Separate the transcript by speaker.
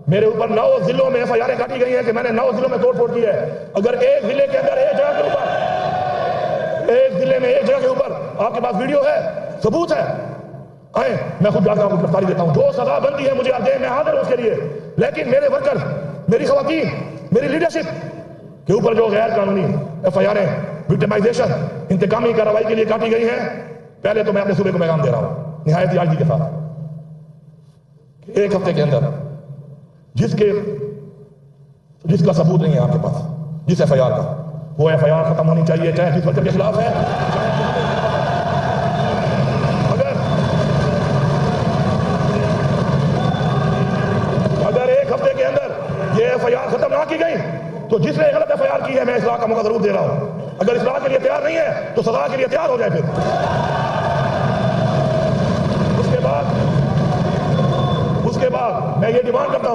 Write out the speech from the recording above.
Speaker 1: میرے اوپر 9 ضلعوں میں FIR کاٹی گئی ہیں کہ میں نے 9 ضلعوں میں توڑ پھوڑ کی ہے. اگر ایک ضلع کے اندر ایک جگہ کے اوپر، ایک ضلع میں ایک جگہ کے اوپر آپ کے پاس ویڈیو ہے، ثبوت ہے، آئیں میں خود جا کر آپ کو گرفتاری دیتا ہوں. جو سزا بنتی ہے مجھے آپ دیں، میں حاضر ہوں اس کے لیے. لیکن میرے ورکر، میری خواتین، میری لیڈرشپ کے اوپر جو غیر قانونی FIR وکٹمائزیشن، انتقامی کارروائی کے لیے کاٹی گئی ہیں، پہلے تو میں اپنے صوبے کو پیغام دے رہا ہوں نہایت عاجزی کے ساتھ کہ ایک ہفتے کے اندر جس کا ثبوت نہیں ہے آپ کے پاس، جس FIR کا، وہ FIR ختم ہونی چاہیے، چاہے جس ورکر کے خلاف ہے. اگر ایک ہفتے کے اندر یہ FIR ختم نہ کی گئی تو جس نے غلط FIR کی ہے، میں اصلاح کا موقع ضرور دے رہا ہوں. اگر اصلاح کے لیے تیار نہیں ہے تو سزا کے لیے تیار ہو جائے. پھر اس کے بعد میں یہ ڈیمانڈ کرتا ہوں